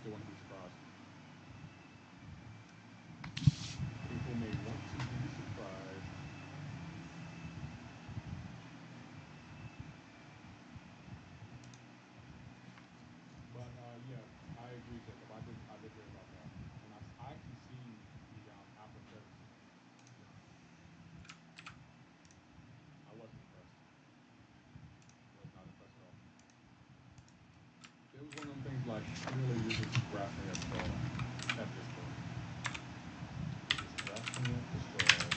still want to be surprised. People may want to be surprised. But yeah, I agree, Jacob. I did hear about that, and I actually seen the after credits. Yeah, I wasn't impressed. Was not impressed at all. It was one of them things like clearly you're just grasping at straw at this point. You're just grasping at the straws.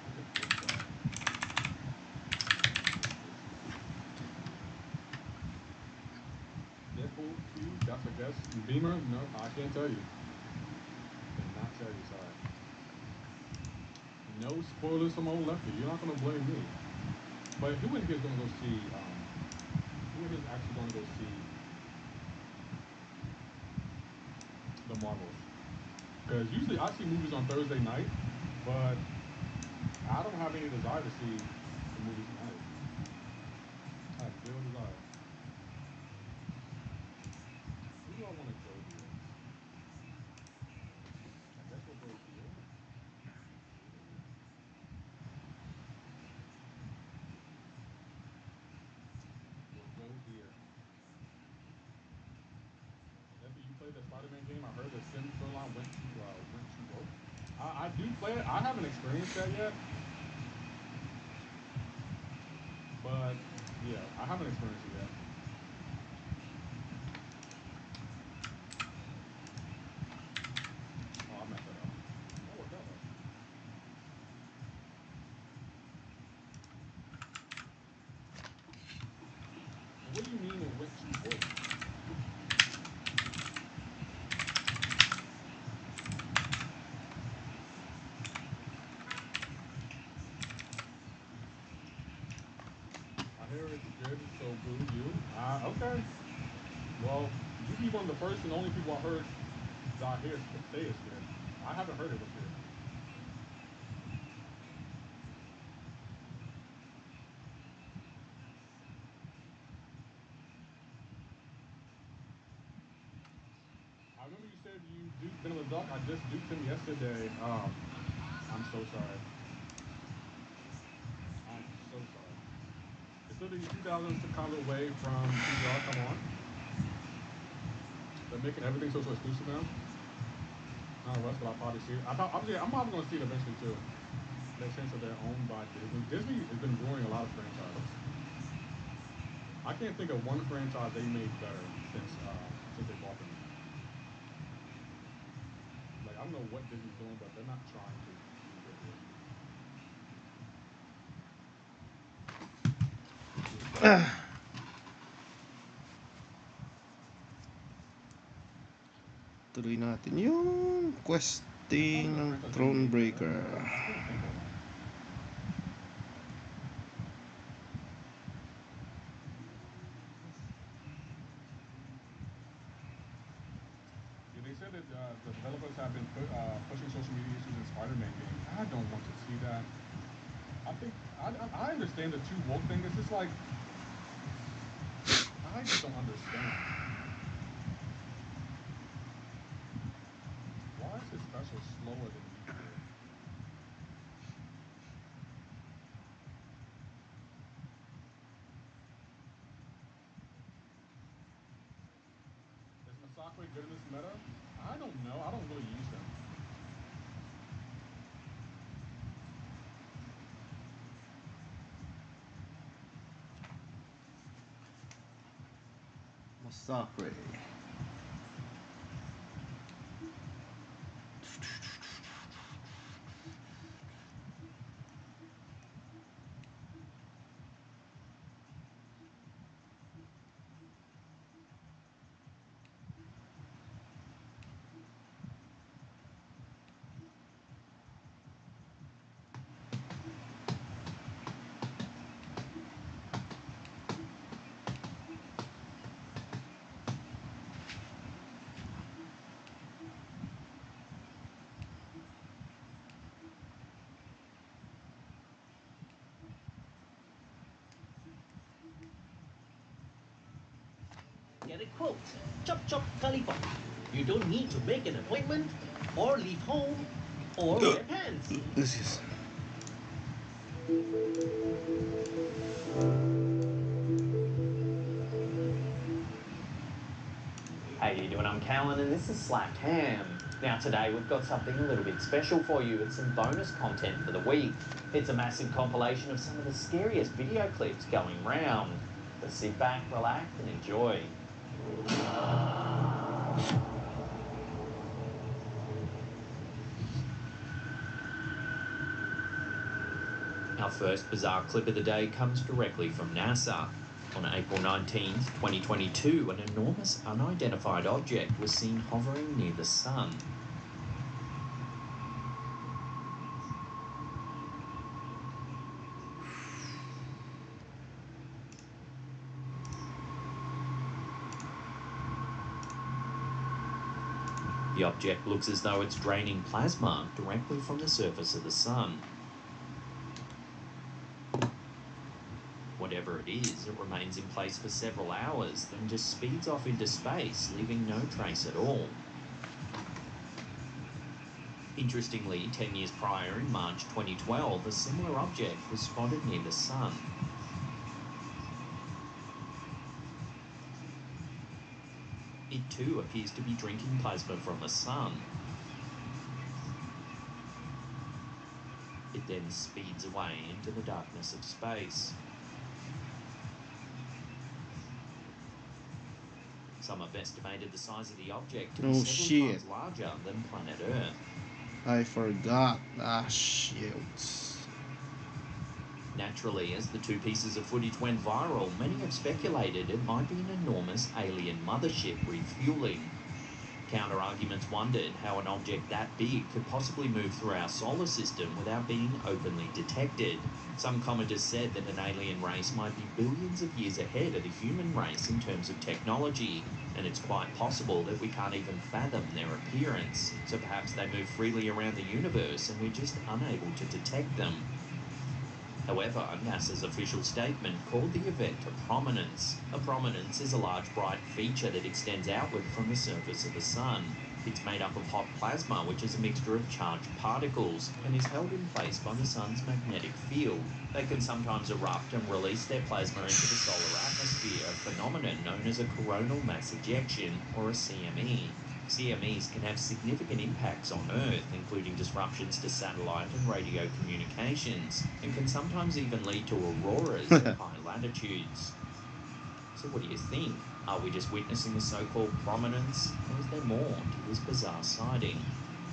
Look at this guy. Deadpool, Q, that's a guess. Beamer? No, I can't tell you. Cannot tell you, sorry. No spoilers from old Lefty. You're not gonna blame me. But who in here is gonna go see? Who in here is actually gonna go see the Marvels? Because usually I see movies on Thursday night, but I don't have any desire to see the movies tonight. I have zero desire. Who do I want to go here? I guess we'll go here. We'll go here. Maybe you played the Spider-Man game. I heard the Sim storyline went too woke. I do play it. I haven't experienced that yet, but yeah, I haven't experienced it yet. Oh, I messed that up. That worked out though. What do you mean it went too woke? I hear it's good, so boo you. Okay. Well, you be one of the first and only people I heard that I hear say it's good. I haven't heard it was good. I remember you said you duped Vanilla Duck. I just duped him yesterday. I'm so sorry. I'm so sorry. It's still the 2000s to come away from TBR. Come on. They're making everything so exclusive now. Not Russ, but I'll probably see it. I'm probably going to see it eventually too. Makes sense that they're owned by Disney. Disney has been ruining a lot of franchises. I can't think of one franchise they made better since they bought them. Like I don't know what Disney's doing, but they're not trying to be good here. Tuloy natin yung They're probably questing the ng franchise they made better. Thronebreaker. I can't think of one. Yeah, they said that the developers have been pushing social media issues in Spider-Man games. I don't want to see that. I think I understand the too woke thing. It's just like I just don't understand. Why is his special slower than usual? Is Masakre good in this meta? I don't know. I don't really use him. Masakre. Quote, chop chop kalipop. You don't need to make an appointment, or leave home, or wear pants. This is. How you doing? I'm Callan and this is Slapped Ham. Now today we've got something a little bit special for you. It's some bonus content for the week. It's a massive compilation of some of the scariest video clips going round. So sit back, relax and enjoy. Our first bizarre clip of the day comes directly from NASA. On April 19th, 2022, an enormous unidentified object was seen hovering near the sun. The object looks as though it's draining plasma directly from the surface of the sun. Whatever it is, it remains in place for several hours, then just speeds off into space, leaving no trace at all. Interestingly, 10 years prior, in March 2012, a similar object was spotted near the sun. It too appears to be drinking plasma from the sun. It then speeds away into the darkness of space. Some have estimated the size of the object to be several times larger than planet Earth. I forgot. Ah, shit. Naturally, as the two pieces of footage went viral, many have speculated it might be an enormous alien mothership refueling. Counter-arguments wondered how an object that big could possibly move through our solar system without being openly detected. Some commenters said that an alien race might be billions of years ahead of the human race in terms of technology, and it's quite possible that we can't even fathom their appearance. So perhaps they move freely around the universe and we're just unable to detect them. However, NASA's official statement called the event a prominence. A prominence is a large bright feature that extends outward from the surface of the sun. It's made up of hot plasma, which is a mixture of charged particles, and is held in place by the sun's magnetic field. They can sometimes erupt and release their plasma into the solar atmosphere, a phenomenon known as a coronal mass ejection, or a CME. CMEs can have significant impacts on Earth, including disruptions to satellite and radio communications, and can sometimes even lead to auroras at high latitudes. So what do you think? Are we just witnessing a so-called prominence, or is there more to this bizarre sighting?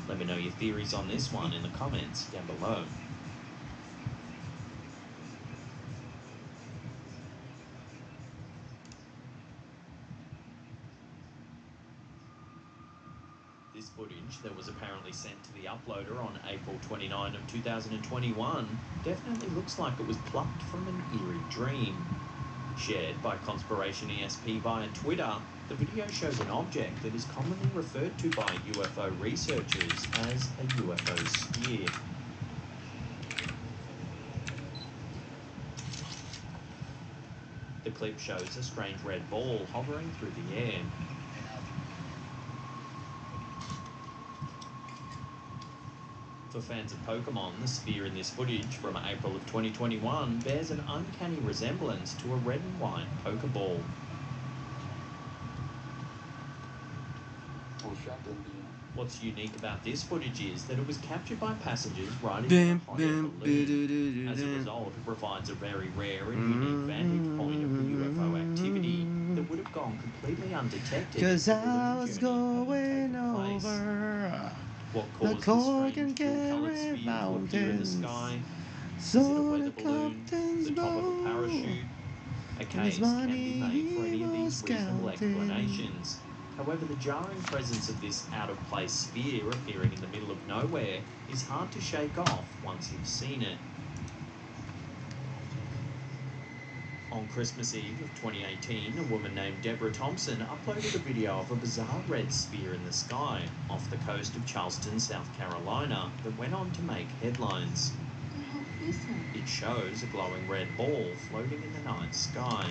Let me know your theories on this one in the comments down below. This footage that was apparently sent to the uploader on April 29 of 2021 definitely looks like it was plucked from an eerie dream. Shared by Conspiration ESP via Twitter, the video shows an object that is commonly referred to by UFO researchers as a UFO sphere. The clip shows a strange red ball hovering through the air. For fans of Pokemon, the sphere in this footage from April of 2021 bears an uncanny resemblance to a red and white Pokeball. What's unique about this footage is that it was captured by passengers riding in a hot air balloon. As a result, it provides a very rare and unique vantage point of the UFO activity that would have gone completely undetected if the balloon journey hadn't taken place. What caused this strange blue-coloured sphere to appear in the sky? Is it a weather balloon? The top of a parachute? A case can be made for any of these reasonable explanations. However, the jarring presence of this out-of-place sphere appearing in the middle of nowhere is hard to shake off once you've seen it. On Christmas Eve of 2018, a woman named Deborah Thompson uploaded a video of a bizarre red sphere in the sky off the coast of Charleston, South Carolina, that went on to make headlines. It shows a glowing red ball floating in the night sky.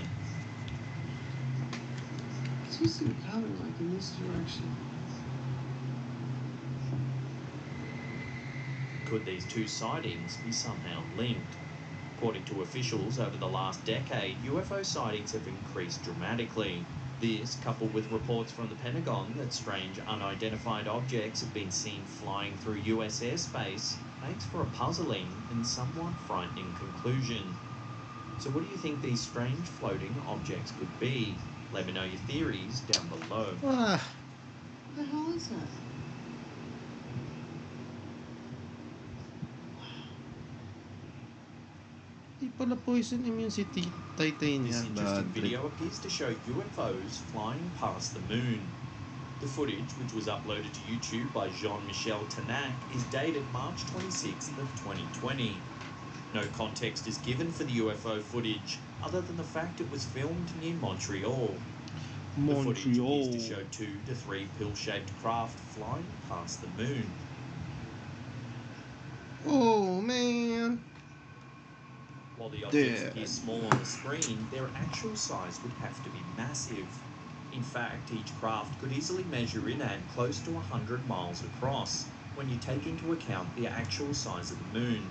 twisting color, like in this direction. Could these two sightings be somehow linked? According to officials, over the last decade, UFO sightings have increased dramatically. This, coupled with reports from the Pentagon that strange unidentified objects have been seen flying through US airspace, makes for a puzzling and somewhat frightening conclusion. So what do you think these strange floating objects could be? Let me know your theories down below. What the hell is that? Di pala poison immune si Titania. This interesting video appears to show UFOs flying past the moon. The footage, which was uploaded to YouTube by Jean-Michel Tanac, is dated March 26th of 2020. No context is given for the UFO footage, other than the fact it was filmed near Montreal. The footage appears to show 2 to 3 pill-shaped craft flying past the moon. Oh man! While the objects appear small on the screen, their actual size would have to be massive. In fact, each craft could easily measure in at close to 100 miles across, when you take into account the actual size of the moon.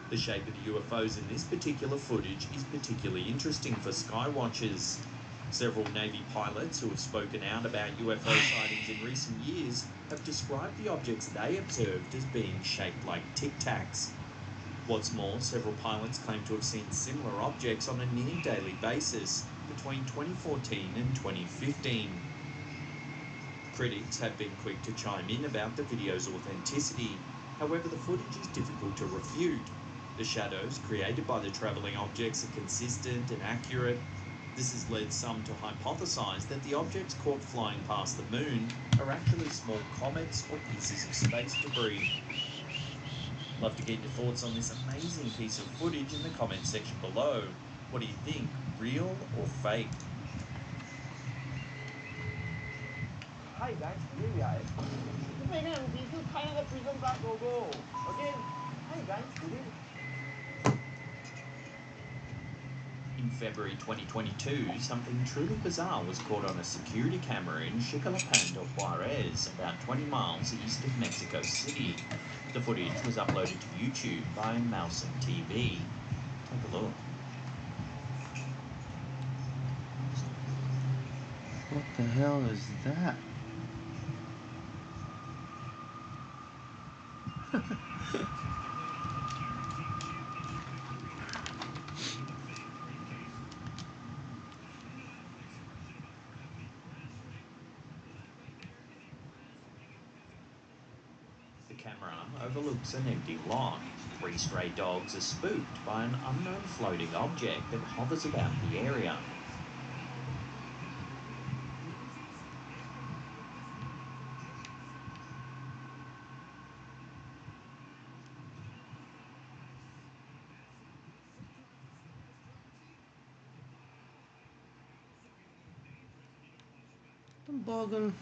The shape of the UFOs in this particular footage is particularly interesting for skywatchers. Several Navy pilots who have spoken out about UFO sightings in recent years have described the objects they observed as being shaped like Tic Tacs. What's more, several pilots claim to have seen similar objects on a near-daily basis between 2014 and 2015. Critics have been quick to chime in about the video's authenticity. However, the footage is difficult to refute. The shadows created by the travelling objects are consistent and accurate. This has led some to hypothesize that the objects caught flying past the moon are actually small comets or pieces of space debris. Love to get your thoughts on this amazing piece of footage in the comments section below. What do you think, real or fake? Hi guys, here we are. 这背面你是开那个 Prison Glass logo. Again, hi guys, today. In February 2022, something truly bizarre was caught on a security camera in Chicalapan de Juarez, about 20 miles east of Mexico City. The footage was uploaded to YouTube by Mouse and TV. Take a look. What the hell is that? The camera overlooks an empty lot. 3 stray dogs are spooked by an unknown floating object that hovers about the area. Tambagan.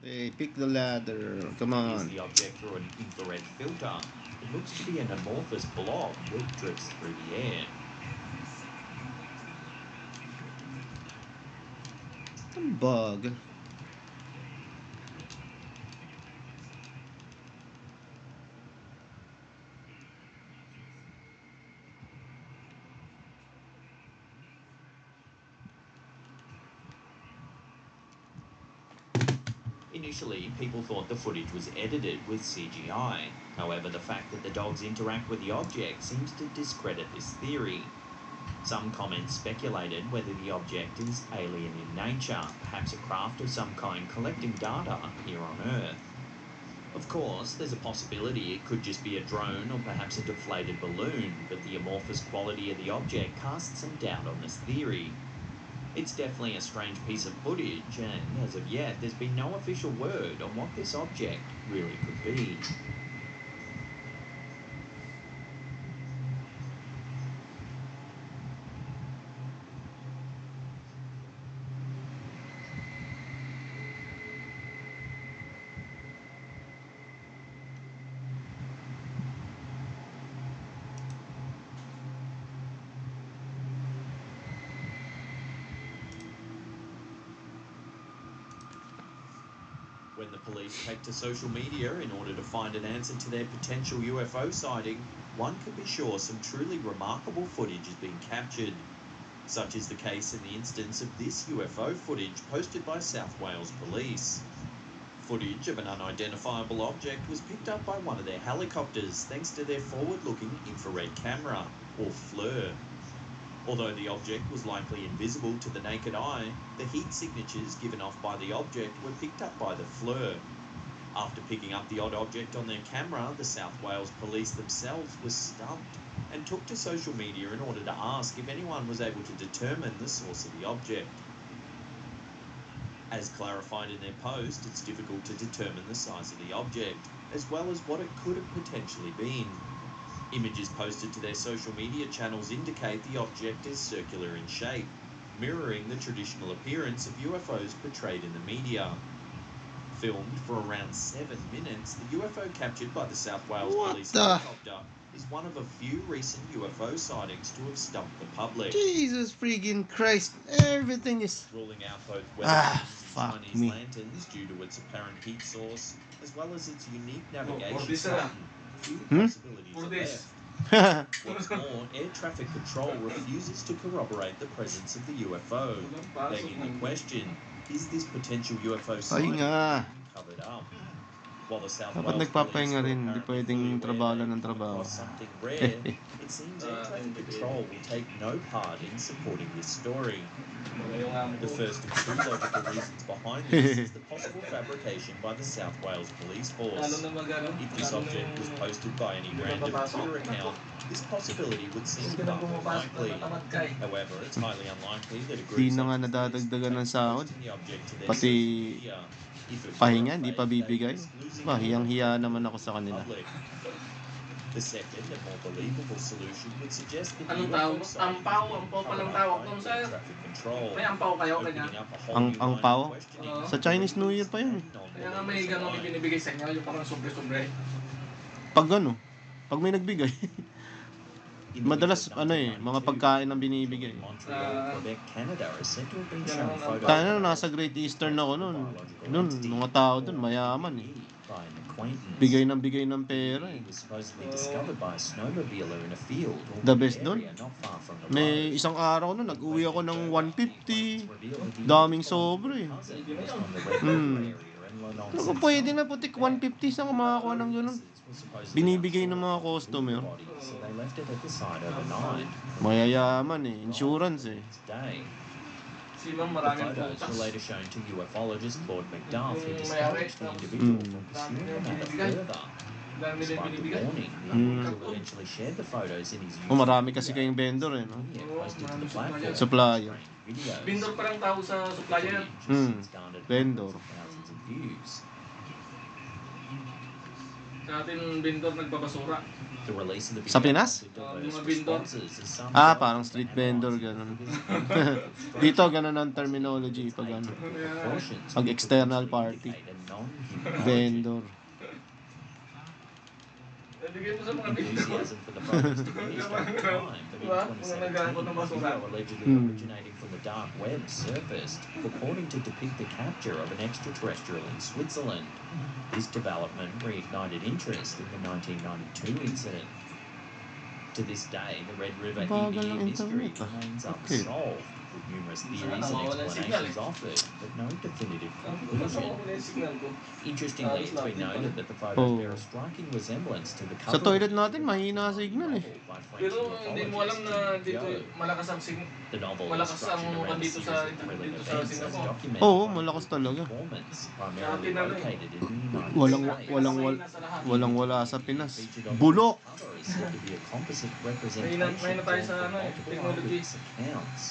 Hey, pick the ladder. Come on. Here's the object through an infrared filter. It looks to be an amorphous blob that drifts through the air. Bug. Initially, people thought the footage was edited with CGI. However, the fact that the dogs interact with the object seems to discredit this theory. Some comments speculated whether the object is alien in nature, perhaps a craft of some kind collecting data here on Earth. Of course, there's a possibility it could just be a drone or perhaps a deflated balloon, but the amorphous quality of the object casts some doubt on this theory. It's definitely a strange piece of footage, and as of yet, there's been no official word on what this object really could be. When the police take to social media in order to find an answer to their potential UFO sighting, one can be sure some truly remarkable footage is being captured. Such is the case in the instance of this UFO footage posted by South Wales Police. Footage of an unidentifiable object was picked up by one of their helicopters thanks to their forward-looking infrared camera, or FLIR. Although the object was likely invisible to the naked eye, the heat signatures given off by the object were picked up by the FLIR. After picking up the odd object on their camera, the South Wales Police themselves were stumped and took to social media in order to ask if anyone was able to determine the source of the object. As clarified in their post, it's difficult to determine the size of the object, as well as what it could have potentially been. Images posted to their social media channels indicate the object is circular in shape, mirroring the traditional appearance of UFOs portrayed in the media. Filmed for around 7 minutes, the UFO captured by the South Wales Police helicopter is one of a few recent UFO sightings to have stumped the public. Jesus freaking Christ. Everything is... Ruling out both weather and Chinese lanterns due to its apparent heat source, as well as its unique navigation pattern. Few possibilities are left. What's more, air traffic control refuses to corroborate the presence of the UFO, begging the question, is this potential UFO sighting covered up? While the South Dapat Wales nagpapahinga Police rin, hindi pwedeng trabaho ng trabaho. something rare, it seems air traffic control will take no part in supporting this story. The first of two logical reasons behind this is the possible fabrication by the South Wales Police Force. If this object was posted by any random Twitter account, this possibility would seem far more likely. However, it's highly unlikely that a group Di na nga nadadagdagan ng sahod. posting the object to their Pati social media. If it were pahinga, a hindi fake, pa they would bibigay. exclusively Hiyang-hiya naman ako sa kanila. public. The second and more believable solution would suggest that Anong tawag mo? Ampaw palang tawag doon sa... May ampaw kayo, ganyan? Ang pao? Sa Chinese New Year pa yun. Kaya nga may gano'n ibinibigay sa inyo, yung parang sobre-sobre. Pag ano, pag may nagbigay. Madalas, mga pagkain ang binibigay. Kaya nasa Great Eastern ako nun. Nun, mga tao dun, mayaman eh. Bigay ng pera eh. The best dun. May isang araw nun, nag-uwi ako ng 150. Daming sobre eh. Kung pwede na putik 150 saan ka makakuha ng gano'n. Binibigay ng mga customer. Mayayaman eh. Insurance eh. Si Ma'am The maraming photos putas. were later shown to ufologist Claude McDuff, who discouraged the individual from pursuing the matter further. Dami din Despite the binibigay. warning, the individual eventually shared the photos in his Marami kasi kayong vendor eh, no? media posted to the platform. Supplier. Videos. Vendor pa lang tao sa supplier. Since garnered Vendor. hundreds of thousands of views. Sa atin, vendor nagbabasura. The release of the Sa video Pinas? prompted diverse Mga vendor. responses as some Parang street vendor, gano'n. Dito, gano'n ang terminology pag ano. Pag external party. Vendor. Bigay mo sa mga vendor. Enthusiasm for the photos diminished over time, but Diba? in Mga nagkakot ng 2017, basura. video allegedly originating from the dark web surfaced, purporting to depict the capture of an extraterrestrial in Switzerland. This development reignited interest in the 1992 incident. To this day, the Red River Bagal EVE ng mystery internet, remains Okay. unsolved, with numerous theories and explanations offered, but no definitive conclusion. Interestingly, it's been noted that the photos bear a striking resemblance to the Sa cover toilet natin, mahina signal eh. by French Pero hindi mo alam na ufologist dito Joe. malakas ang The novel is malakas ang structured around a dito series sa of thrilling dito sa events as Singapore. documented Oo, by malakas talaga. informants, primarily located in the United Walang States. wala sa Pinas. Bulok! Cover is said to be a composite May representation na tayo of sa multiple technology. eyewitness accounts.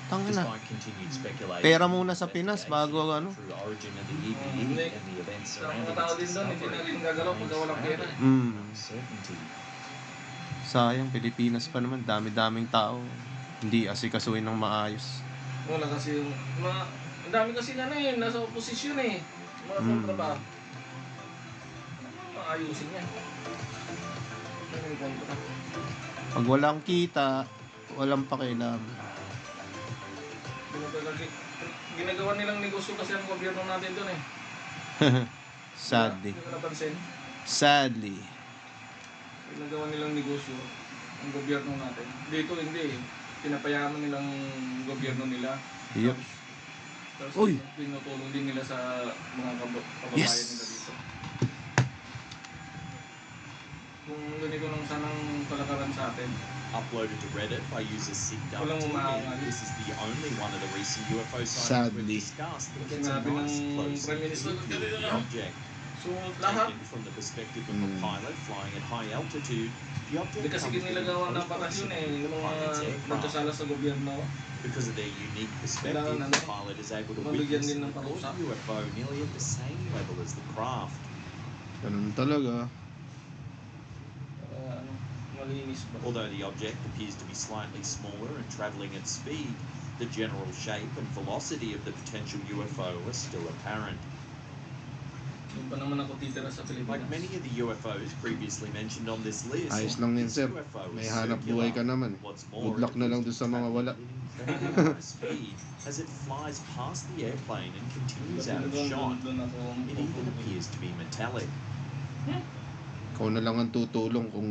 Tangina. Despite continued speculation, Pera muna sa Pinas bago ano. through the origin of the EVE and the events Sa mga surrounding tao its din doon, hindi na discovery, rin gagalaw pag walang pera. uncertainty. Sayang, Pilipinas pa naman. Dami-daming tao. Hindi asikasuhin ng maayos. Wala kasi yung ang dami kasi na nasa oposisyon eh. Mga kontra ba? Maayusin yan. Ano yung kontra? Pag walang kita, walang pakialam. Ginagawa nilang negosyo kasi ang gobyerno natin doon eh. Sadly. Hindi ko napansin. Sadly. Ginagawa nilang negosyo ang gobyerno natin. Dito hindi. Pinapayaman nilang gobyerno nila. Yup. Tapos Uy! tinutulong din nila sa mga kababayan Yes! nila dito. Kung ganito lang sanang kalakaran sa atin, Uploaded to Reddit by user walang umaangal. This is the only one of the recent UFO sightings Sadly. we've discussed that gets a Sinabi ng nice close Prime Minister, view of the object. so lahat, Taken from the perspective of a pilot flying at high altitude, the object hindi kasi comes within ginilagawan ng close batas yun proximity eh, of the yung mga pilot's aircraft. nagkasala sa gobyerno. Because of their unique perspective, Kailangan the pilot is able to mabigyan witness din and ng record parusa. the UFO nearly at the same level as the craft. Ganun talaga. Malinis ba? Although the object appears to be slightly smaller and travelling at speed, the general shape and velocity of the potential UFO are still apparent. Doon pa naman ako titira sa Pilipinas. Like many of the UFOs previously mentioned on this list, Ayos lang yun, this sir. UFO May is hanap circular. buhay ka naman. What's more, Good luck it na lang appears dun sa to be mga wala. travelling at very high speed as it flies past the airplane and continues out of shot. It even appears to be metallic. Ikaw na lang ang tutulong kung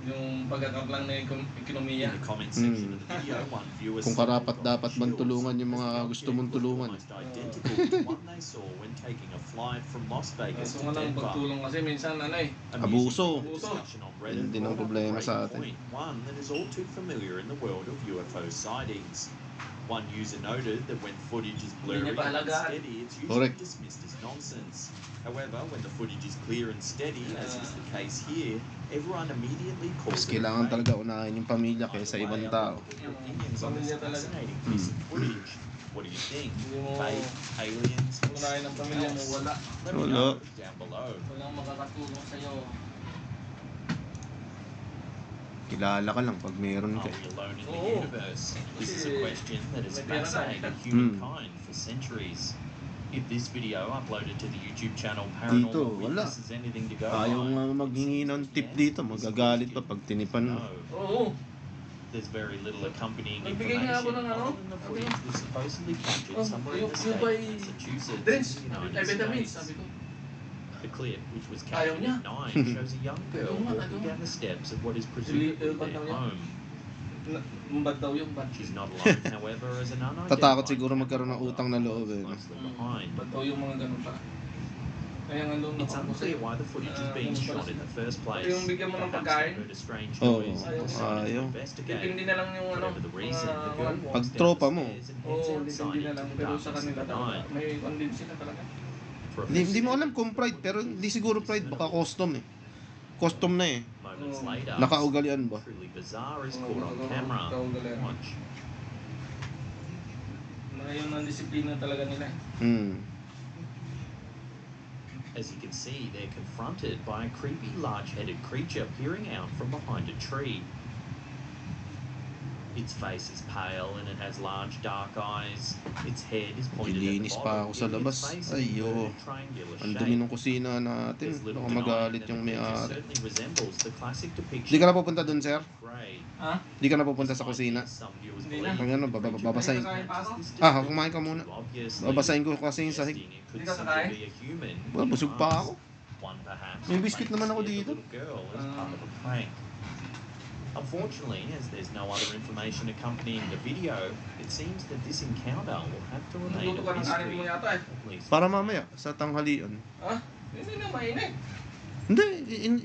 Yung pagkakablang na ekonomiya. In the comment section of the video, one viewer kung suddenly karapat got dapat bang chills tulungan yung as mga the gusto object mong looked tulungan. almost identical to one they saw when taking a flight from Las Vegas So to nga lang Denver. pagtulong kasi minsan ano eh. Abuso. Discussion on Reddit Yun din ang brought up a problema great sa atin. point, one that is all too familiar in the world of UFO sightings. One user noted that when footage is blurry Hindi niya and pahalagaan. unsteady, it's usually Correct. dismissed as nonsense. However, when the footage is clear and steady, as is the case here, everyone immediately calls Mas it kailangan fake. talaga unahin yung pamilya By kaysa the way, ibang I'd tao. love to hear your opinions on this Pamilya talaga. fascinating piece of footage. What do you think? Hindi mo Fake, aliens, or unahin ng something pamilya mo, else? wala. Let me Wala. know down below. Walang makakatulong sa'yo. Kilala ka lang pag meron Are ka. we alone in the Oo. universe? This is a question that has May pera fascinated tayo. humankind for centuries. If this video uploaded to the YouTube channel Dito, Paranormal wala. Witness is anything to go Ayaw by, nga it maghingi seems ng that tip the dito. answer to this Magagalit pa question pag tinipan mo. no. Oo. There's very little accompanying Nagbigay nga ako information ng ano, other than the footage was supposedly captured Oh, somewhere in the you state buy of Massachusetts drinks, in the United vitamins, States. sabi ko. The clip, which was Ayaw captured niya. at 9, shows a young girl Ayaw nga, walking ayaw. down the steps of what is presumably Illegal ba their daw yan? home. Bad daw yung bad. She's not alone, however, as an unidentified Tatakot siguro camera magkaroon ng holder utang na loob eh. follows closely behind. Bad daw yung mga ganun pa. Kaya nga doon It's ako unclear why the footage is being ganun pala shot in sila. the first place. Yung bigyan mo ng Perhaps pagkain. they heard a strange Oo, noise and ayaw. decided to Ayaw. investigate. Depende na lang yung ano. Whatever the reason, the girl mga- walks Pag down tropa the mo. stairs and heads Oo, outside depende na into lang. the Pero sa darkness of kanila the talaga. night. May convince sila talaga. For a Hindi mo few alam kung pride, pero hindi siguro pride. Baka custom eh. Custom na eh. moments Oh. later, Nakaugalian ba? truly bizarre is Oo, caught on camera. nakaugalian. Watch. Ngayon ang disiplina talaga nila eh. As you can see, they're confronted by a creepy large-headed creature peering out from behind a tree. Its face is pale and it has large dark eyes. Its head is pointed at the Ilinis pa bottom, ako sa giving labas. its face an Ay, inverted triangular Ang shape. dumi ng kusina natin. There's little Baka denying magalit that yung the creature may-ari. certainly resembles the classic depiction Di ka na pupunta dun, sir? of Grey. Ha? Di ka na pupunta sa kusina? Some viewers Hindi na. believe Kung ano, the creature babasahin. Kakain pa ako? Ah, kumain ka muna. too obviously Babasahin ko kasi yung sahig. suggesting it could Hindi ka simply kakain? be a human Wala, in busog pa mask. ako. One perhaps May biscuit prank naman ako scared the dito. little girl as part of a prank. Unfortunately, as there's no other information accompanying the video, it seems that this encounter will have to remain Luto a ka ng kanin mystery. mo yata eh. At least Para mamaya, sa tanghalian. Ha? Hindi na mainit. Hindi,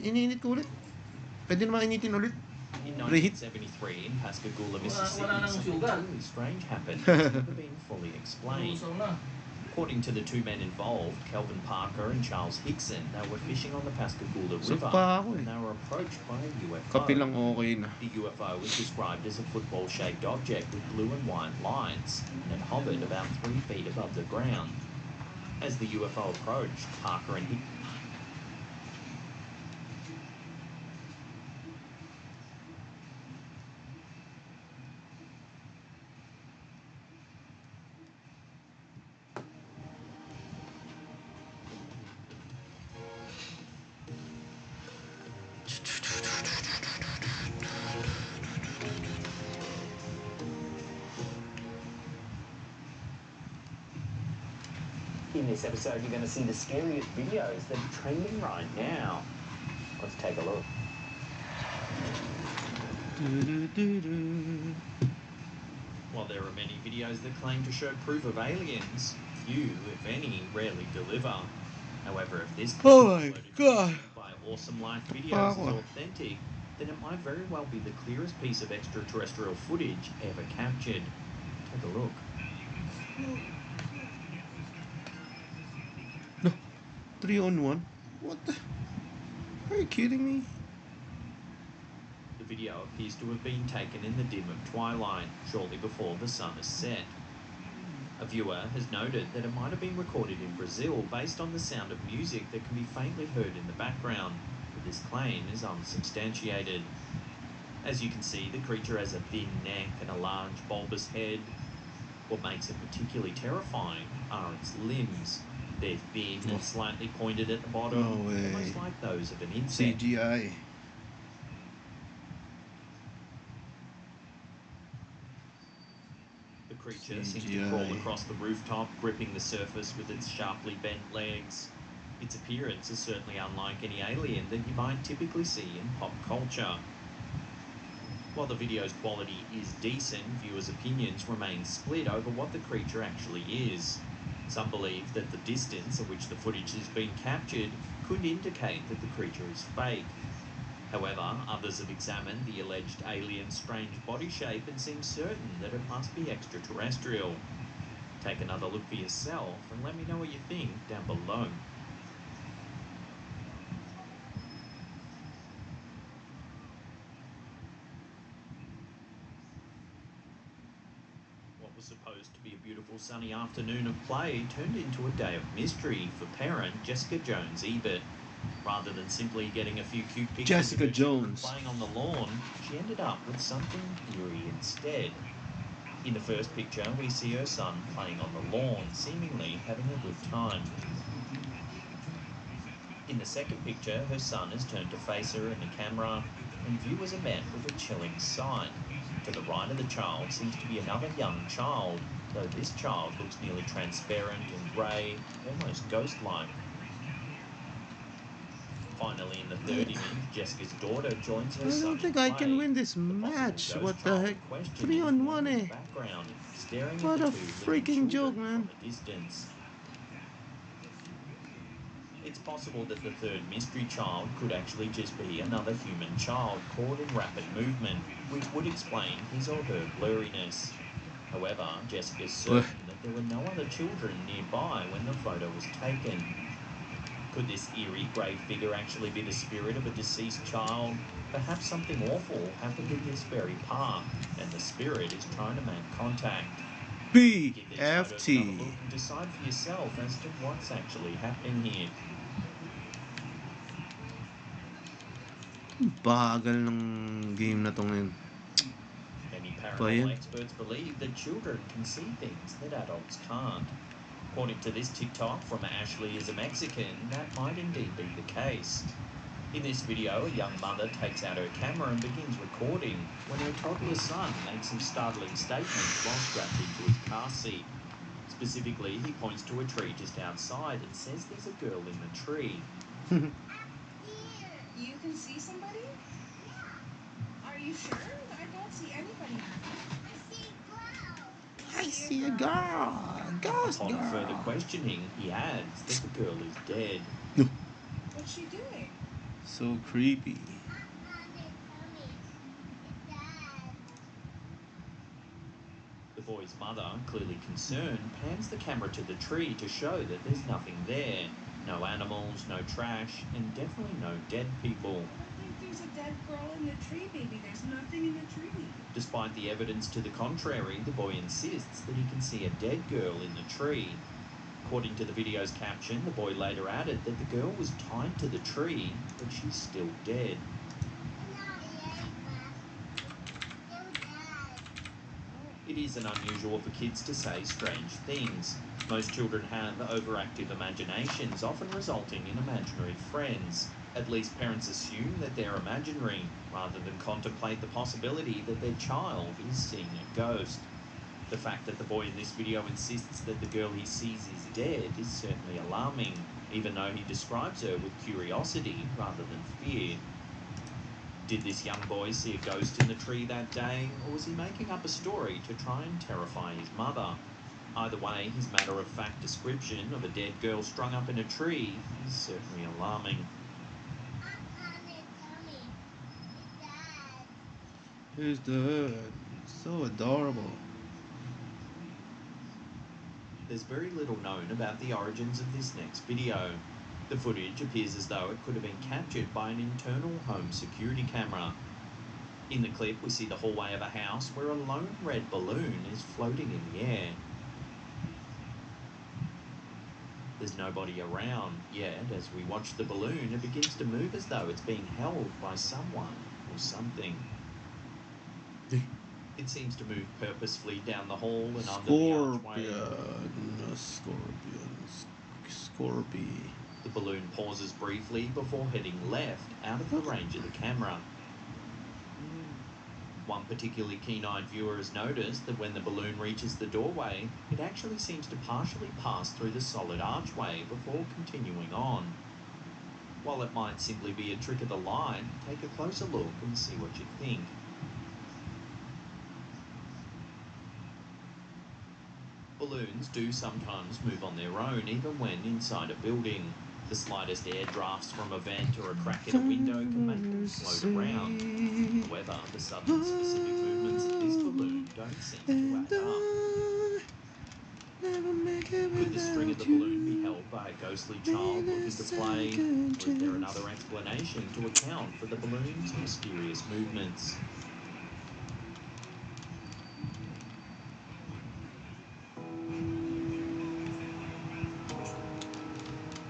iniinit ko ulit. Pwede naman initin ulit. In Reheat. 1973, in Pascagoula, Wala Mississippi, nang something sugar. truly strange happened that's never been fully explained. Lusaw na. According to the two men involved, Kelvin Parker and Charles Hickson, they were fishing on the Pascagoula Busog River pa ako when eh. they were approached by a UFO. Kape lang okay na. The UFO was described as a football-shaped object with blue and white lights, and it hovered about 3 feet above the ground. As the UFO approached, Parker and Hickson In this episode, you're going to see the scariest videos that are trending right now. Let's take a look. While there are many videos that claim to show proof of aliens, few, if any, rarely deliver. However, if this Oh my God. by Awesome Life Videos is authentic, then it might very well be the clearest piece of extraterrestrial footage ever captured. Take a look. No. 3-on-1? What the? Are you kidding me? The video appears to have been taken in the dim of twilight, shortly before the sun has set. A viewer has noted that it might have been recorded in Brazil based on the sound of music that can be faintly heard in the background, but this claim is unsubstantiated. As you can see, the creature has a thin neck and a large bulbous head. What makes it particularly terrifying are its limbs. They're thin and slightly pointed at the bottom, almost like those of an insect. CGI. The creature seems to crawl across the rooftop, gripping the surface with its sharply bent legs. Its appearance is certainly unlike any alien that you might typically see in pop culture. While the video's quality is decent, viewers' opinions remain split over what the creature actually is. Some believe that the distance at which the footage has been captured could indicate that the creature is fake. However, others have examined the alleged alien's strange body shape and seem certain that it must be extraterrestrial. Take another look for yourself and let me know what you think down below. What was supposed to be a beautiful sunny afternoon of play turned into a day of mystery for parent Jessica Jones-Ebert. Rather than simply getting a few cute pictures Jessica of her children Jones. playing on the lawn, she ended up with something eerie instead. In the first picture, we see her son playing on the lawn, seemingly having a good time. In the second picture, her son has turned to face her in the camera, and viewers are met with a chilling sight. To the right of the child seems to be another young child, though this child looks nearly transparent and grey, almost ghost-like. Finally, in the third image, Jessica's daughter joins her son. I don't think I can win this match. What the heck? 3-on-1 eh? Background, staring What at a the two freaking joke, man. from a distance. It's possible that the third mystery child could actually just be another human child caught in rapid movement, which would explain his or her blurriness. However, Jessica's certain that there were no other children nearby when the photo was taken. Could this eerie grey figure actually be the spirit of a deceased child? Perhaps something awful happened in this very park, and the spirit is trying to make contact. Give these photos another look and decide for yourself as to what's actually happening here. Bagal ng game na to ngayon. Many paranormal experts believe that children can see things that adults can't. According to this TikTok from Ashley is a Mexican, that might indeed be the case. In this video, a young mother takes out her camera and begins recording when her toddler son makes some startling statements while strapped into his car seat. Specifically, he points to a tree just outside and says there's a girl in the tree. You can see somebody? Yeah. Are you sure? I don't see anybody. I see a girl. A ghost girl. Upon further questioning, he adds that the girl is dead. What's she doing? So creepy. The boy's mother, clearly concerned, pans the camera to the tree to show that there's nothing there. No animals, no trash, and definitely no dead people. I think there's a dead girl in the tree, baby. There's nothing in the tree. Despite the evidence to the contrary, the boy insists that he can see a dead girl in the tree. According to the video's caption, the boy later added that the girl was tied to the tree, but she's still dead. It isn't unusual for kids to say strange things. Most children have overactive imaginations, often resulting in imaginary friends. At least parents assume that they're imaginary, rather than contemplate the possibility that their child is seeing a ghost. The fact that the boy in this video insists that the girl he sees is dead is certainly alarming, even though he describes her with curiosity rather than fear. Did this young boy see a ghost in the tree that day, or was he making up a story to try and terrify his mother? Either way, his matter-of-fact description of a dead girl strung up in a tree is certainly alarming. Here's Dad. So adorable. There's very little known about the origins of this next video. The footage appears as though it could have been captured by an internal home security camera. In the clip, we see the hallway of a house where a lone red balloon is floating in the air. There's nobody around, yet as we watch the balloon, it begins to move as though it's being held by someone or something. It seems to move purposefully down the hall and under the archway. Scorpion. The balloon pauses briefly before heading left, out of the range of the camera. One particularly keen-eyed viewer has noticed that when the balloon reaches the doorway, it actually seems to partially pass through the solid archway before continuing on. While it might simply be a trick of the light, take a closer look and see what you think. Balloons do sometimes move on their own, even when inside a building. The slightest air drafts from a vent or a crack in a window can make them float around. However, the sudden specific movements of this balloon don't seem to add up. Could the string of the balloon be held by a ghostly child looking to play? Or is there another explanation to account for the balloon's mysterious movements?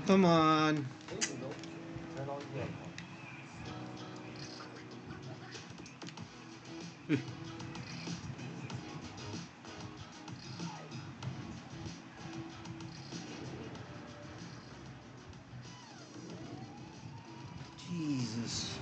Come on. There you go. Turn on the aircon. Jesus.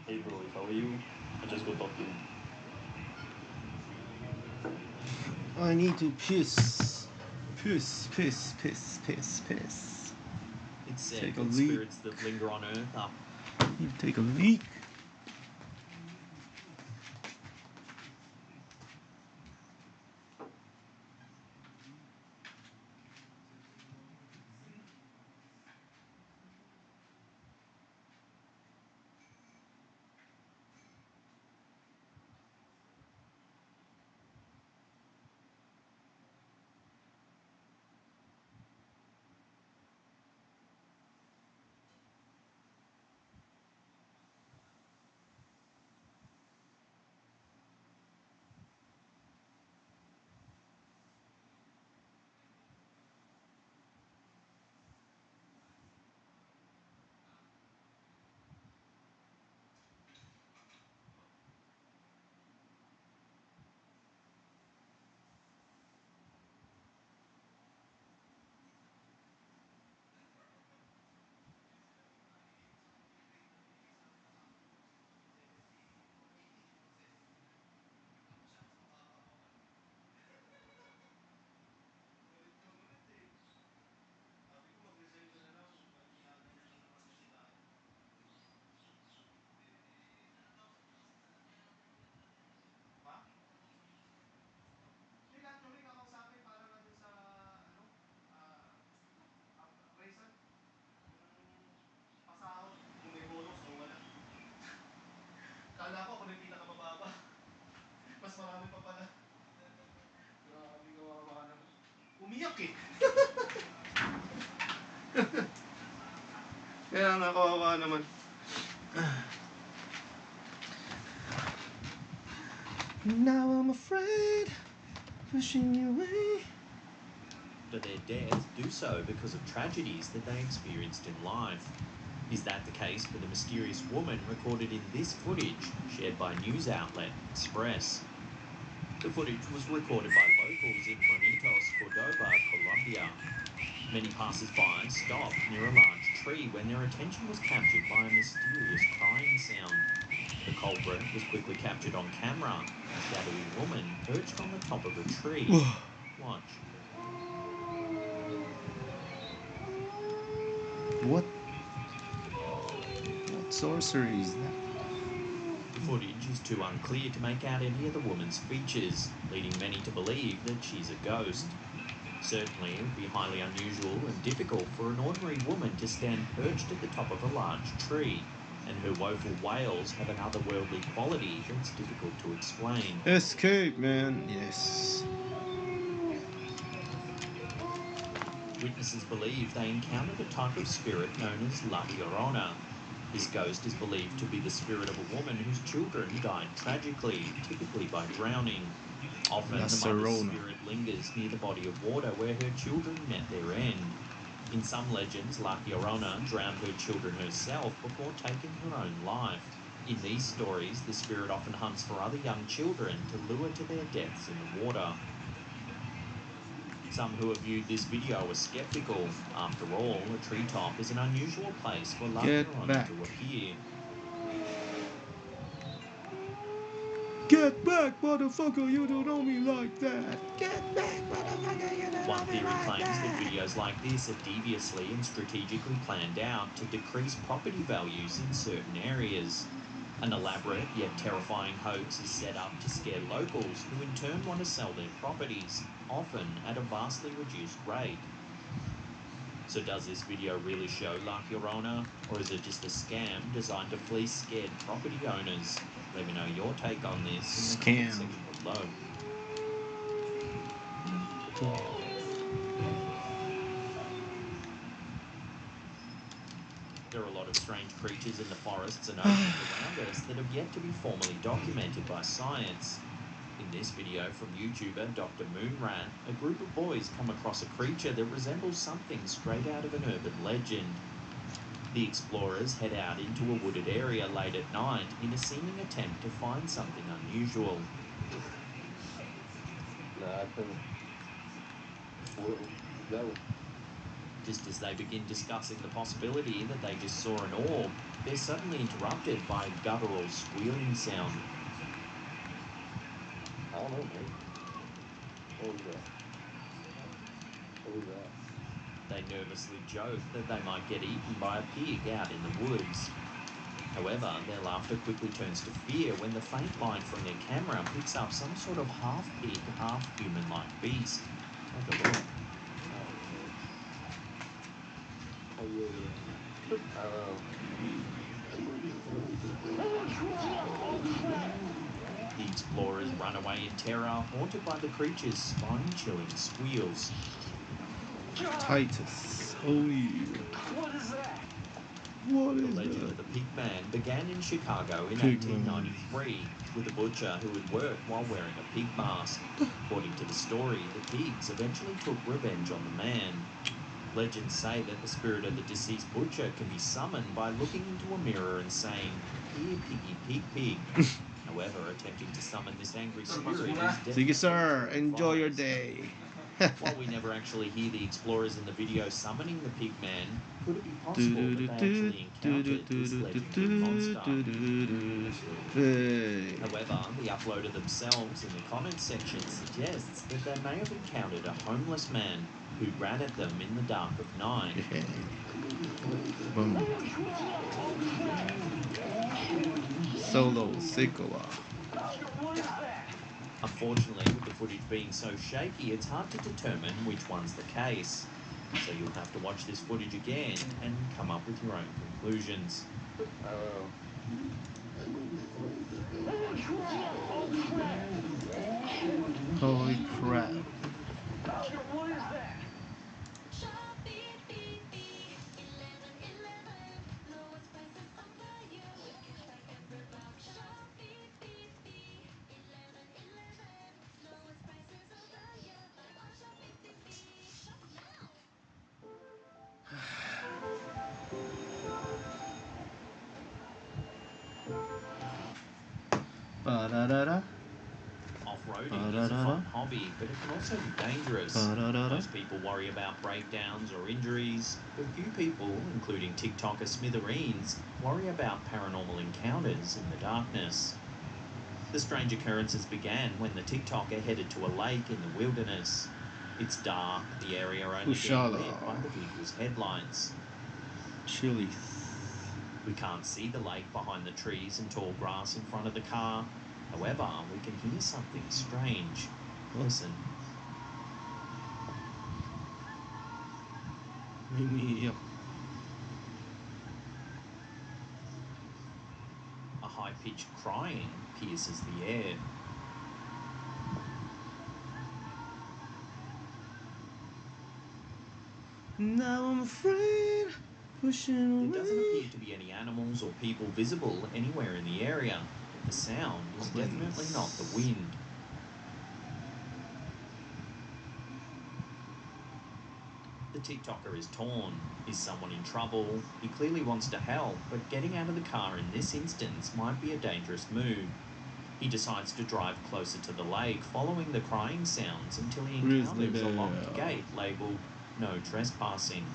Hey bro, if I were you, I'd just go talk to him. I need to piss. Piss. It's said Take a that leak. spirits that linger on Earth are You take a leak. Kala ko ako na yung pinakamababa. Mas marami pa pala. Grabe, kawawa naman. Umiyak eh. Kaya nga kawawa naman. Now I'm afraid, pushing you away. but their deaths do so because of tragedies that they experienced in life. Is that the case for the mysterious woman recorded in this footage shared by news outlet Express? The footage was recorded by locals in Monitos, Cordoba, Colombia. Many passers-by stopped near a large tree when their attention was captured by a mysterious crying sound. The culprit was quickly captured on camera, a shadowy woman perched on the top of a tree. Watch. What sorcery is that? The footage is too unclear to make out any of the woman's features, leading many to believe that she's a ghost. Certainly, it would be highly unusual and difficult for an ordinary woman to stand perched at the top of a large tree, and her woeful wails have an otherworldly quality that's difficult to explain. Escape, man. Yes. Witnesses believe they encountered a type of spirit known as La Llorona. This ghost is believed to be the spirit of a woman whose children died tragically, typically by drowning. Often, La the mother's Llorona. spirit lingers near the body of water where her children met their end. In some legends, La Llorona drowned her children herself before taking her own life. In these stories, the spirit often hunts for other young children to lure to their deaths in the water. Some who have viewed this video are skeptical. After all, a treetop is an unusual place for La Get Llorona back. to appear. Get back, motherfucker! You don't know me like that. Get back, motherfucker! You don't One know me theory like claims that that. videos like this are deviously and strategically planned out to decrease property values in certain areas. An elaborate yet terrifying hoax is set up to scare locals who in turn want to sell their properties, often at a vastly reduced rate. So does this video really show La Llorona, or is it just a scam designed to fleece scared property owners? Let me know your take on this in the comment Scam. section below. There are a lot of strange creatures in the forests and oceans around us that have yet to be formally documented by science. In this video from YouTuber Dr. Moonrat, a group of boys come across a creature that resembles something straight out of an urban legend. The explorers head out into a wooded area late at night in a seeming attempt to find something unusual. Just as they begin discussing the possibility that they just saw an orb, they're suddenly interrupted by a guttural squealing sound. I don't know, man. What was that? What was that? They nervously joke that they might get eaten by a pig out in the woods. However, their laughter quickly turns to fear when the faint light from their camera picks up some sort of half-pig, half-human-like beast. Take a look. Oh, yeah. I don't know. The explorers run away in terror, haunted by the creature's spine-chilling squeals. Titus. Oh, yeah. What is that? What The is legend that? of the Pigman began in Chicago in Pigman. 1893 with a butcher who had worked while wearing a pig mask. According to the story, the pigs eventually took revenge on the man. Legends say that the spirit of the deceased butcher can be summoned by looking into a mirror and saying, "Here, piggy, pig, pig." However, attempting to summon this angry spirit is definitely Sige, sir. to Enjoy your advise. day. While we never actually hear the explorers in the video summoning the pigman, could it be possible that they actually encountered this legendary monster? Hey. However, the uploader themselves in the comments section suggests that they may have encountered a homeless man who ran at them in the dark of night. Boom. Solo Sikoa. What is that? Unfortunately, with the footage being so shaky, it's hard to determine which one's the case. So you'll have to watch this footage again and come up with your own conclusions. I don't know. Holy crap. What is that? Ba-da-da-da. Off-roading is a fun hobby, but it can also be dangerous. Most people worry about breakdowns or injuries, but few people, including TikToker Smithereens, worry about paranormal encounters in the darkness. The strange occurrences began when the TikToker headed to a lake in the wilderness. It's dark, the area only being lit by the vehicle's headlights. Chili. We can't see the lake behind the trees and tall grass in front of the car. However, we can hear something strange. Listen. Yep. A high-pitched crying pierces the air. Now I'm afraid, pushing away. There doesn't appear to be any animals or people visible anywhere in the area. The sound is definitely not the wind. The TikToker is torn. Is someone in trouble? He clearly wants to help, but getting out of the car in this instance might be a dangerous move. He decides to drive closer to the lake, following the crying sounds until he encounters a locked gate labelled "No Trespassing."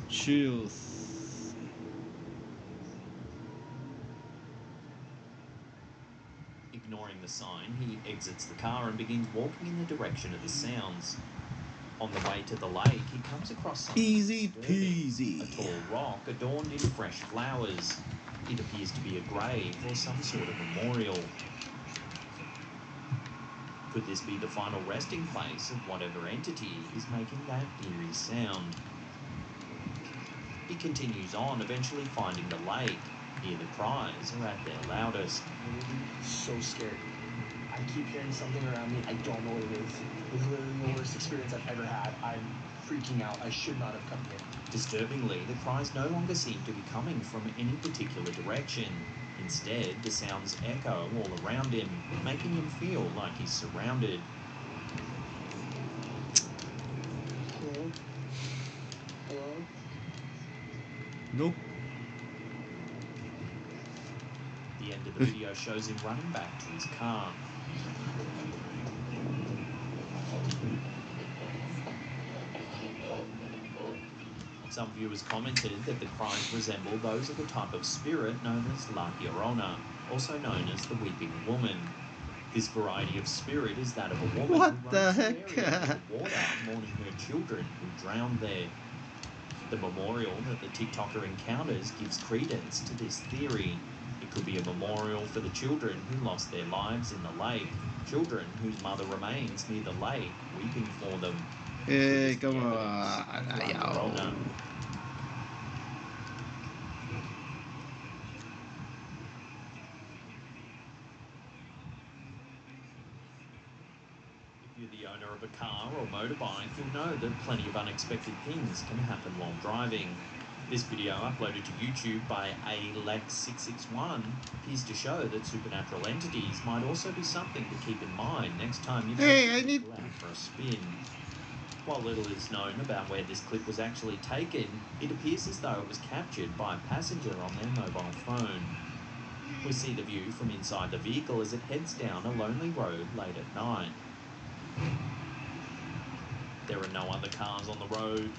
Chills. Ignoring the sign, he exits the car and begins walking in the direction of the sounds. On the way to the lake, he comes across something Easy disturbing. peasy. A tall rock adorned in fresh flowers. It appears to be a grave or some sort of memorial. Could this be the final resting place of whatever entity is making that eerie sound? He continues on, eventually finding the lake. Here the cries are at their loudest. So scared. I keep hearing something around me. I don't know what it is. It's literally the worst experience I've ever had. I'm freaking out. I should not have come here. Disturbingly, the cries no longer seem to be coming from any particular direction. Instead, the sounds echo all around him, making him feel like he's surrounded. Hello? Hello? Nope. The end of the video shows him running back to his car. Some viewers commented that the cries resemble those of a type of spirit known as La Llorona, also known as the Weeping Woman. This variety of spirit is that of a woman What who the runs heck? the area with the water, mourning her children who drowned there. The memorial that the TikToker encounters gives credence to this theory. It could be a memorial for the children who lost their lives in the lake, children whose mother remains near the lake, weeping for them. Hey, come The on. evidence of La Ayaw. Llorona. If you're the owner of a car or motorbike, you'll know that plenty of unexpected things can happen while driving. This video, uploaded to YouTube by Alex661, appears to show that supernatural entities might also be something to keep in mind next time you take your vehicle out for a spin. While little is known about where this clip was actually taken, it appears as though it was captured by a passenger on their mobile phone. We see the view from inside the vehicle as it heads down a lonely road late at night. There are no other cars on the road,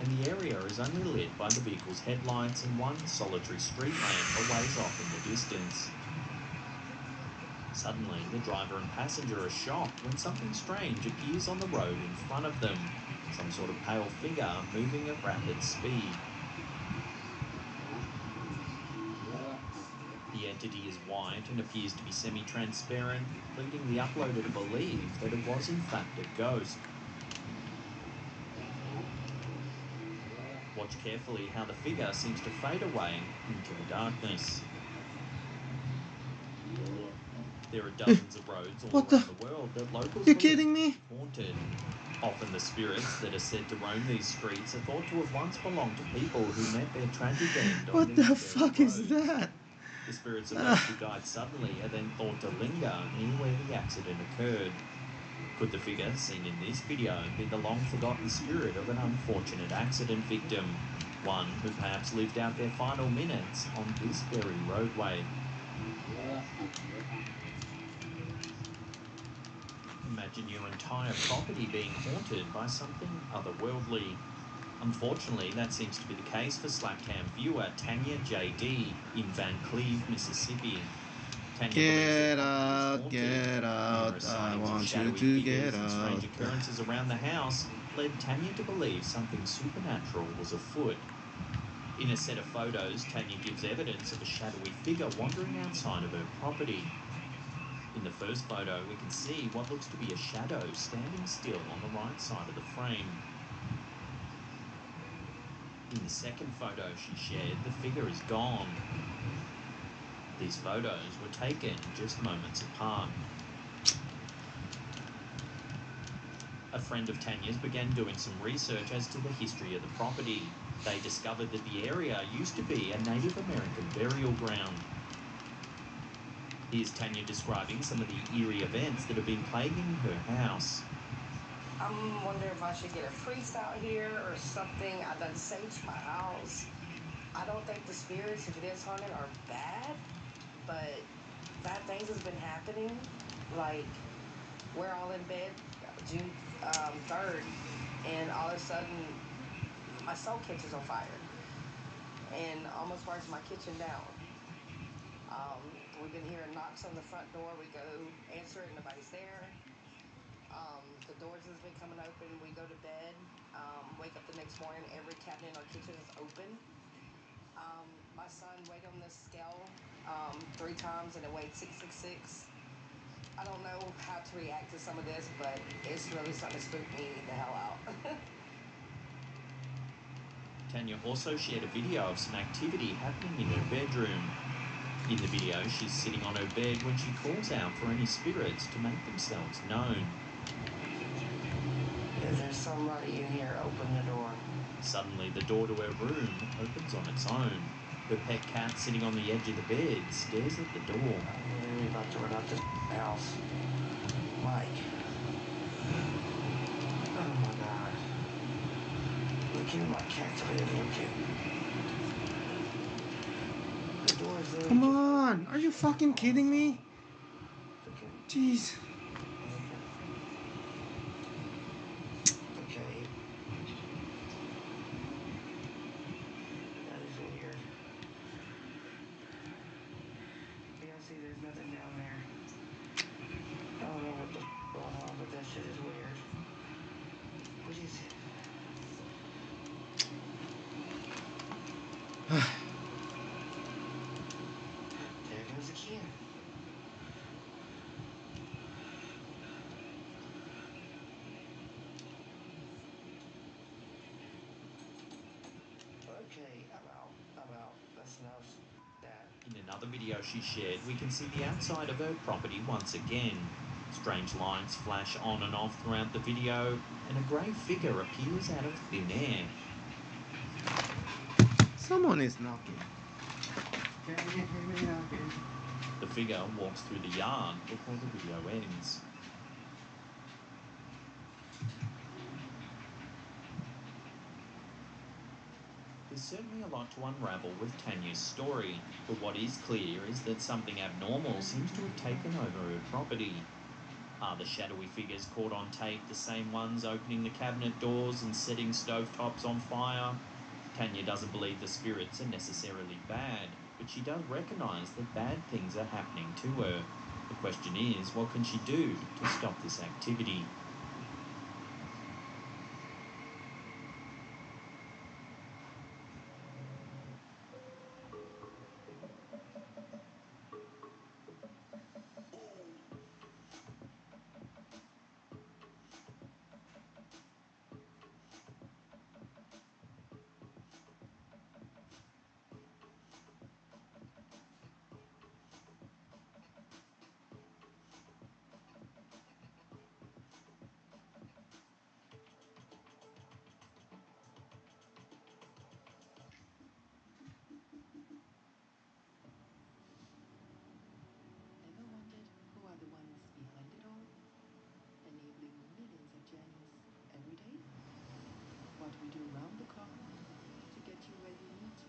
and the area is only lit by the vehicle's headlights and one solitary street lamp a ways off in the distance. Suddenly, the driver and passenger are shocked when something strange appears on the road in front of them, some sort of pale figure moving at rapid speed. The entity is white and appears to be semi-transparent, leading the uploader to believe that it was in fact a ghost. Watch carefully how the figure seems to fade away into the darkness. There are dozens of roads all around the world that locals You believe kidding me? are haunted. Often the spirits that are said to roam these streets are thought to have once belonged to people who met their tragic end on What these the very fuck is roads. that? The spirits of those who died suddenly are then thought to linger near where the accident occurred. Could the figure seen in this video be the long-forgotten spirit of an unfortunate accident victim? one who perhaps lived out their final minutes on this very roadway. Imagine your entire property being haunted by something otherworldly. Unfortunately, that seems to be the case for Slapcam viewer Tanya J.D. in Van Cleve, Mississippi. Tanya Get out, get out, I want you to get and strange out. occurrences around the house led Tanya to believe something supernatural was afoot. In a set of photos, Tanya gives evidence of a shadowy figure wandering outside of her property. In the first photo, we can see what looks to be a shadow standing still on the right side of the frame. In the second photo she shared, the figure is gone. These photos were taken just moments apart. A friend of Tanya's began doing some research as to the history of the property. They discovered that the area used to be a Native American burial ground. Here's Tanya describing some of the eerie events that have been plaguing her house. I'm wondering if I should get a priest out here or something. I done saged my house. I don't think the spirits, if it is haunted, are bad, but bad things has been happening. Like, we're all in bed June 3rd, and all of a sudden, my soul catches on fire and almost burns my kitchen down. We've been hearing knocks on the front door. We go answer it, nobody's there. The doors has been coming open. We go to bed, wake up the next morning, every cabinet in our kitchen is open. My son weighed on this scale 3 times and it weighed 666. I don't know how to react to some of this, but it's really starting to spook me the hell out. Tanya also shared a video of some activity happening in her bedroom. In the video, she's sitting on her bed when she calls out for any spirits to make themselves known. If there's somebody in here, open the door. Suddenly, the door to her room opens on its own. Her pet cat, sitting on the edge of the bed, stares at the door. I'm literally about to run out this house. Mike. Oh my God. Look at my cat's live. Look at. The door's there. Come on, are you fucking kidding me? Jeez. Okay. That is weird. Yeah, see, there's nothing down there. I don't know what the going on, but that shit is weird. What is it? There goes again. Okay, I'm out. That's enough. That. In another video she shared, we can see the outside of her property once again. Strange lights flash on and off throughout the video, and a grey figure appears out of thin air. Someone is knocking. Can you hear me knocking? The figure walks through the yard before the video ends. There's certainly a lot to unravel with Tanya's story, but what is clear is that something abnormal seems to have taken over her property. Are the shadowy figures caught on tape the same ones opening the cabinet doors and setting stovetops on fire? Tanya doesn't believe the spirits are necessarily bad, but she does recognise that bad things are happening to her. The question is, what can she do to stop this activity? you really need to be.